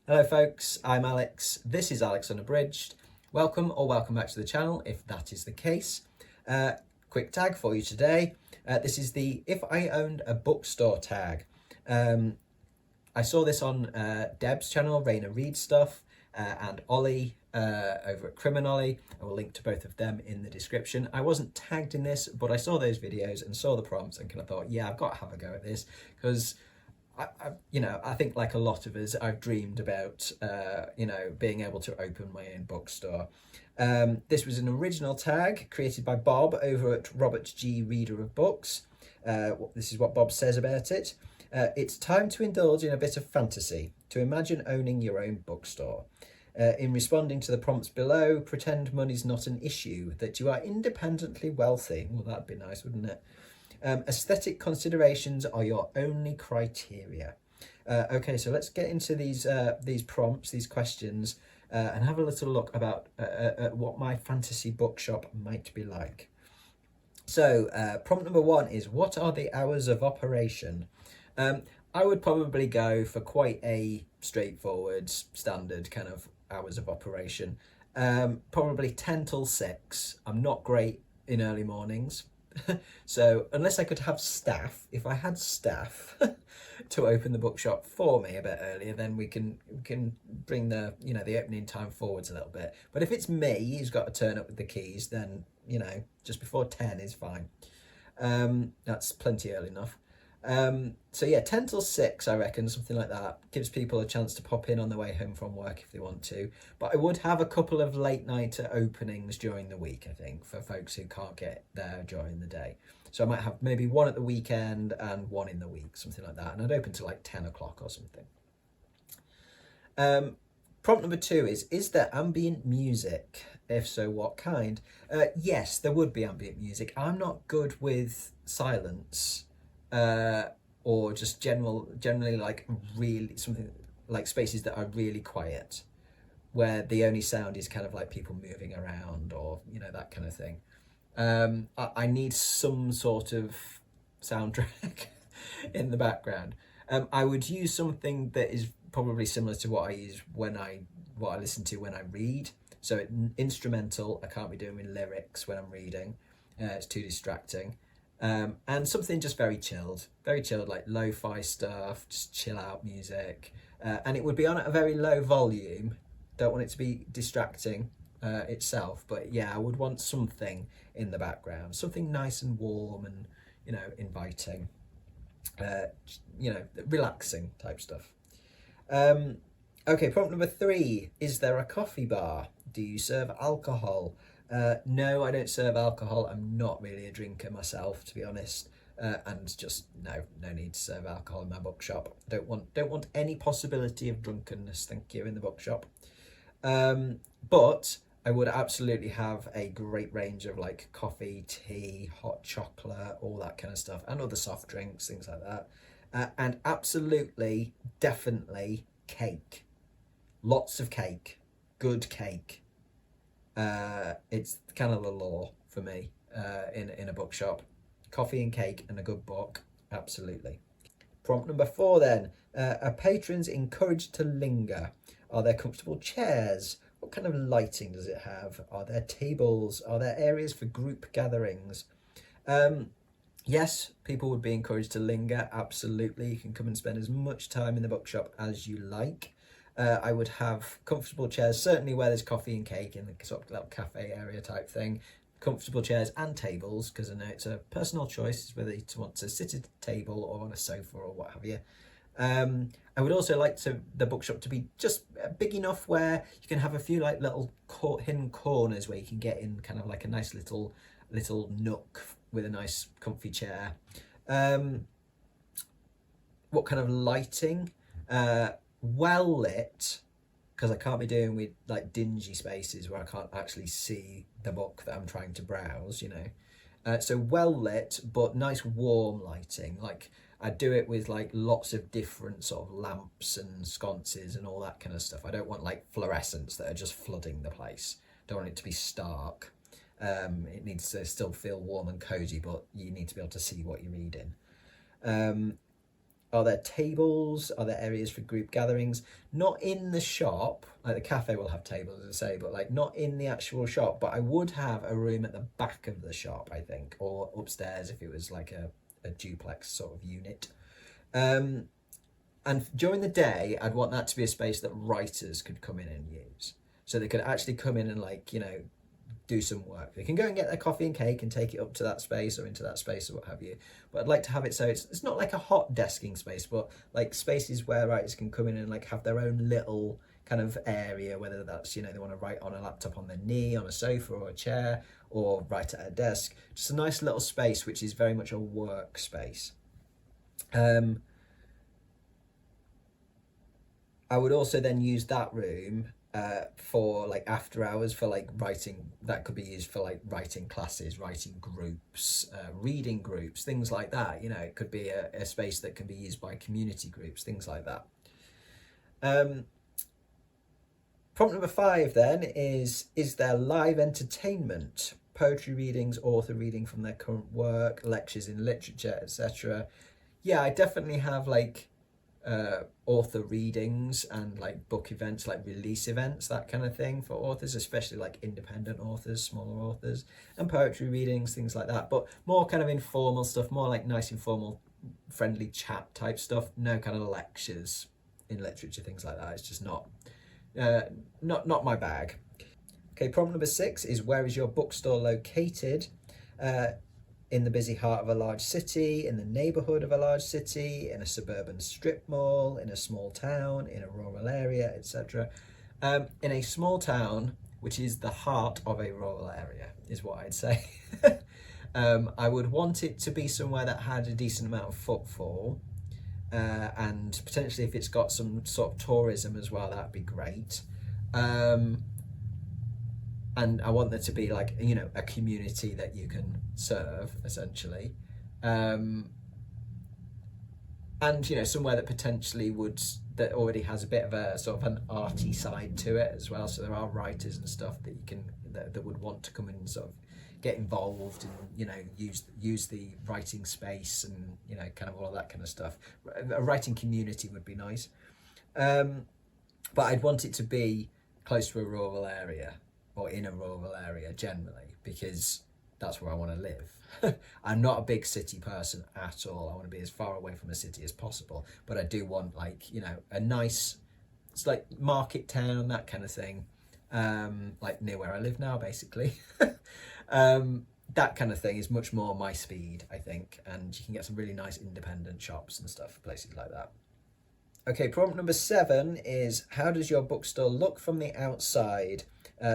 Hello folks, I'm Alex. This is Alex Unabridged. Welcome or welcome back to the channel if that is the case. Quick tag for you today. This is the If I Owned a Bookstore tag. I saw this on Deb's channel, Raina Read Stuff, and Ollie over at Criminolly. I will link to both of them in the description. I wasn't tagged in this, but I saw those videos and saw the prompts and kind of thought, yeah, I've got to have a go at this because I think like a lot of us, I've dreamed about, being able to open my own bookstore. This was an original tag created by Bob over at Robert G. Reader of Books. This is what Bob says about it. It's time to indulge in a bit of fantasy, to imagine owning your own bookstore. In responding to the prompts below, pretend money's not an issue, that you are independently wealthy. Well, that'd be nice, wouldn't it? Aesthetic considerations are your only criteria. Okay, so let's get into these prompts, these questions, and have a little look about what my fantasy bookshop might be like. So prompt number one is, what are the hours of operation? I would probably go for quite a straightforward, standard kind of hours of operation. Probably 10 till 6. I'm not great in early mornings. So unless I could have staff, if I had staff to open the bookshop for me a bit earlier, then we can bring the the opening time forwards a little bit. But if it's me who's got to turn up with the keys, then just before 10 is fine. That's plenty early enough. So yeah, 10 till 6, I reckon, something like that. Gives people a chance to pop in on their way home from work if they want to. But I would have a couple of late night openings during the week, I think, for folks who can't get there during the day. So I might have maybe one at the weekend and one in the week, something like that. And I'd open to like 10 o'clock or something. Prompt number 2 is there ambient music? If so, what kind? Yes, there would be ambient music. I'm not good with silence. Or just generally like really something like spaces that are really quiet, where the only sound is kind of like people moving around or that kind of thing. I need some sort of soundtrack in the background. I would use something that is probably similar to what I use what I listen to when I read. So instrumental. I can't be doing lyrics when I'm reading. It's too distracting. And something just very chilled, like lo-fi stuff, just chill out music. And it would be on at a very low volume. Don't want it to be distracting itself, but yeah, I would want something in the background, something nice and warm and, inviting, relaxing type stuff. Okay, prompt number 3, is there a coffee bar? Do you serve alcohol? No, I don't serve alcohol. I'm not really a drinker myself, to be honest, and just no need to serve alcohol in my bookshop. Don't want any possibility of drunkenness, thank you, in the bookshop. But I would absolutely have a great range of like coffee, tea, hot chocolate, all that kind of stuff, and other soft drinks, things like that, and absolutely, definitely cake. Lots of cake, good cake. It's kind of the law for me in a bookshop. Coffee and cake and a good book, absolutely. Prompt number 4 then. Are patrons encouraged to linger? Are there comfortable chairs? What kind of lighting does it have? Are there tables? Are there areas for group gatherings? Yes, people would be encouraged to linger, absolutely. You can come and spend as much time in the bookshop as you like. I would have comfortable chairs, certainly where there's coffee and cake in the sort of little cafe area type thing. Comfortable chairs and tables, because I know it's a personal choice whether you want to sit at a table or on a sofa or what have you. I would also like the bookshop to be just big enough where you can have a few like little hidden corners where you can get in kind of like a nice little nook with a nice comfy chair. What kind of lighting? Well lit, because I can't be doing with like dingy spaces where I can't actually see the book that I'm trying to browse, so well lit but nice warm lighting. Like I'd do it with like lots of different sort of lamps and sconces and all that kind of stuff. I don't want like fluorescents that are just flooding the place. Don't want it to be stark. It needs to still feel warm and cozy, but you need to be able to see what you're reading. Are there tables? Are there areas for group gatherings? Not in the shop, like the cafe will have tables, as I say, but like not in the actual shop. But I would have a room at the back of the shop, I think, or upstairs if it was like a duplex sort of unit. And during the day, I'd want that to be a space that writers could come in and use. So they could actually come in and like, you know, do some work. They can go and get their coffee and cake and take it up to that space or into that space or what have you. But I'd like to have it so it's not like a hot desking space, but like spaces where writers can come in and like have their own little kind of area, whether that's, you know, they want to write on a laptop on their knee, on a sofa or a chair, or write at a desk. Just a nice little space which is very much a work space. I would also then use that room for like after hours for like writing. That could be used for like writing classes, writing groups, reading groups, things like that. You know, it could be a space that can be used by community groups, things like that. Prompt number 5 then is there live entertainment? Poetry readings, author reading from their current work, lectures in literature, etc. Yeah, I definitely have like author readings and like book events, like release events, that kind of thing for authors, especially like independent authors, smaller authors, and poetry readings, things like that. But more kind of informal stuff, more like nice informal friendly chat type stuff. No kind of lectures in literature, things like that. It's just not my bag. Okay, problem number 6 is where is your bookstore located? In the busy heart of a large city, in the neighbourhood of a large city, in a suburban strip mall, in a small town, in a rural area, etc. In a small town, which is the heart of a rural area, is what I'd say. I would want it to be somewhere that had a decent amount of footfall, and potentially if it's got some sort of tourism as well, that'd be great. And I want there to be like, you know, a community that you can serve essentially. And, you know, somewhere that potentially that already has a bit of a sort of an arty side to it as well. So there are writers and stuff that you can, that would want to come in and sort of get involved and, you know, use the writing space and, you know, kind of all of that kind of stuff. A writing community would be nice. But I'd want it to be close to a rural area, or in a rural area generally, because that's where I want to live. I'm not a big city person at all. I want to be as far away from a city as possible, but I do want like, you know, a nice, it's like market town, that kind of thing, like near where I live now, basically. That kind of thing is much more my speed, I think, and you can get some really nice independent shops and stuff, places like that. Okay, prompt number 7 is how does your bookstore look from the outside?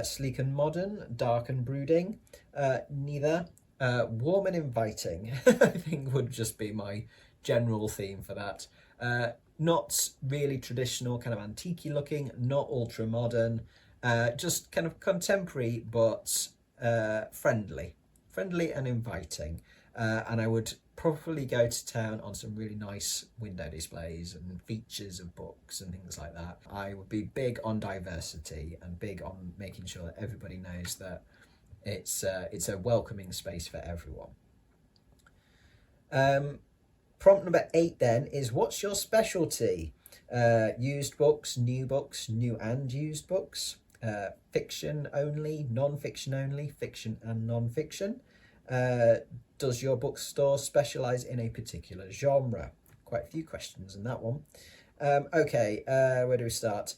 Sleek and modern, dark and brooding, neither. Warm and inviting, I think would just be my general theme for that. Not really traditional, kind of antique-y looking, not ultra modern, just kind of contemporary but friendly and inviting. And I would probably go to town on some really nice window displays and features of books and things like that. I would be big on diversity and big on making sure that everybody knows that it's a welcoming space for everyone. Prompt number 8 then is what's your specialty? Used books, new and used books, fiction only, non-fiction only, fiction and non-fiction. Does your bookstore specialise in a particular genre? Quite a few questions in that one. Okay, where do we start?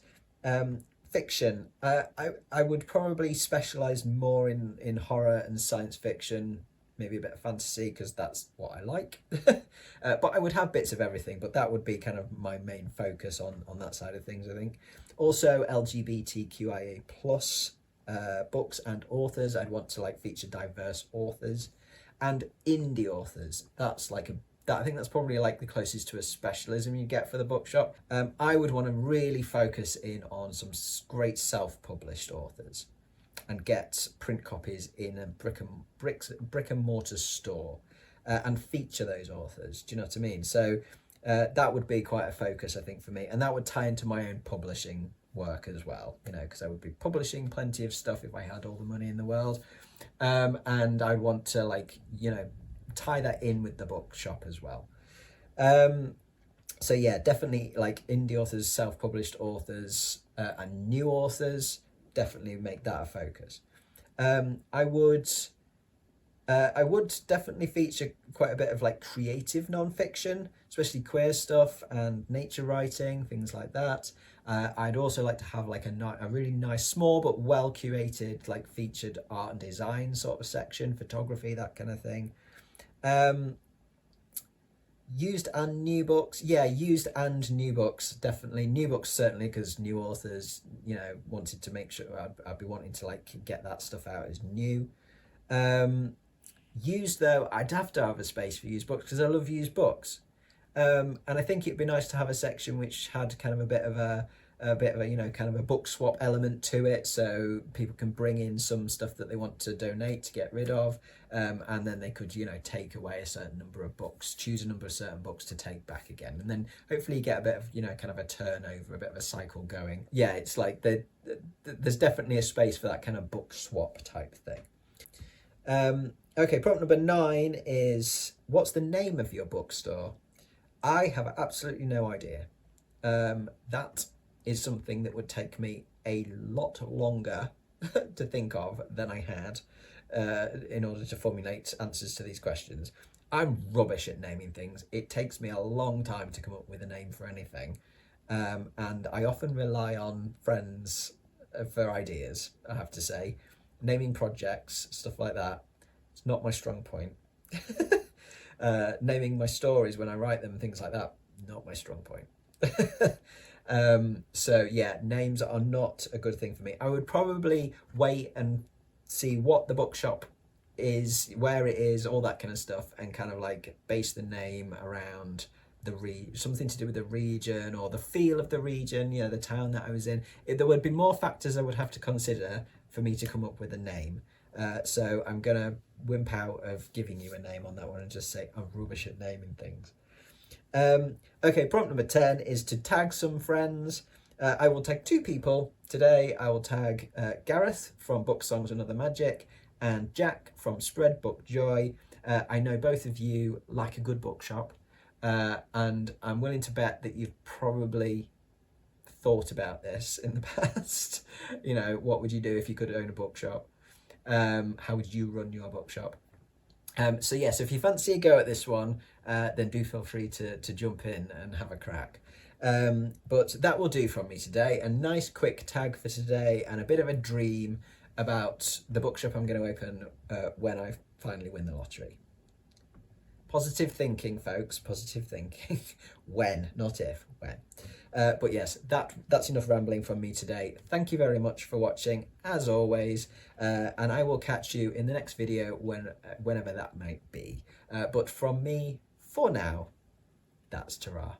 Fiction. I would probably specialise more in horror and science fiction, maybe a bit of fantasy because that's what I like. But I would have bits of everything, but that would be kind of my main focus on that side of things, I think. Also LGBTQIA plus books and authors. I'd want to like feature diverse authors and indie authors. That's like I think that's probably like the closest to a specialism you get for the bookshop. I would want to really focus in on some great self-published authors and get print copies in a brick and mortar store and feature those authors. Do you know what I mean? So that would be quite a focus, I think, for me, and that would tie into my own publishing work as well, you know, because I would be publishing plenty of stuff if I had all the money in the world, and I want to like, you know, tie that in with the bookshop as well. So yeah, definitely like indie authors, self-published authors, and new authors. Definitely make that a focus. Um, I would I would definitely feature quite a bit of like creative non-fiction, especially queer stuff and nature writing, things like that. I'd also like to have like a really nice, small but well curated, like featured art and design sort of section, photography, that kind of thing. Um, Used and new books, yeah, used and new books, definitely. New books certainly, because new authors, wanted to make sure I'd be wanting to like get that stuff out as new. Um, Used though, I'd have to have a space for used books because I love used books. And I think it'd be nice to have a section which had kind of a bit of a kind of a book swap element to it, so people can bring in some stuff that they want to donate to get rid of, and then they could take away a certain number of books, choose a number of certain books to take back again, and then hopefully you get a bit of kind of a turnover, a bit of a cycle going. Yeah, it's like there's definitely a space for that kind of book swap type thing. Okay, prompt number 9 is, what's the name of your bookstore? I have absolutely no idea. That is something that would take me a lot longer to think of than I had in order to formulate answers to these questions. I'm rubbish at naming things. It takes me a long time to come up with a name for anything. And I often rely on friends for ideas, I have to say. Naming projects, stuff like that, it's not my strong point. Naming my stories when I write them and things like that, not my strong point. So yeah, names are not a good thing for me. I would probably wait and see what the bookshop is, where it is, all that kind of stuff, and kind of like base the name around something to do with the region or the feel of the region, the town that I was in. There would be more factors I would have to consider for me to come up with a name. So I'm gonna wimp out of giving you a name on that one and just say I'm rubbish at naming things. Okay, prompt number 10 is to tag some friends. I will tag 2 people today. I will tag Gareth from Book Songs and Other Magic and Jack from Spread Book Joy. I know both of you like a good bookshop, and I'm willing to bet that you've probably thought about this in the past. What would you do if you could own a bookshop? How would you run your bookshop? So yes, if you fancy a go at this one, then do feel free to jump in and have a crack. But that will do from me today. A nice quick tag for today and a bit of a dream about the bookshop I'm going to open when I finally win the lottery. Positive thinking, folks, positive thinking. When, not if, when. But yes, that's enough rambling from me today. Thank you very much for watching, as always, and I will catch you in the next video whenever that might be. But from me, for now, that's ta-ra.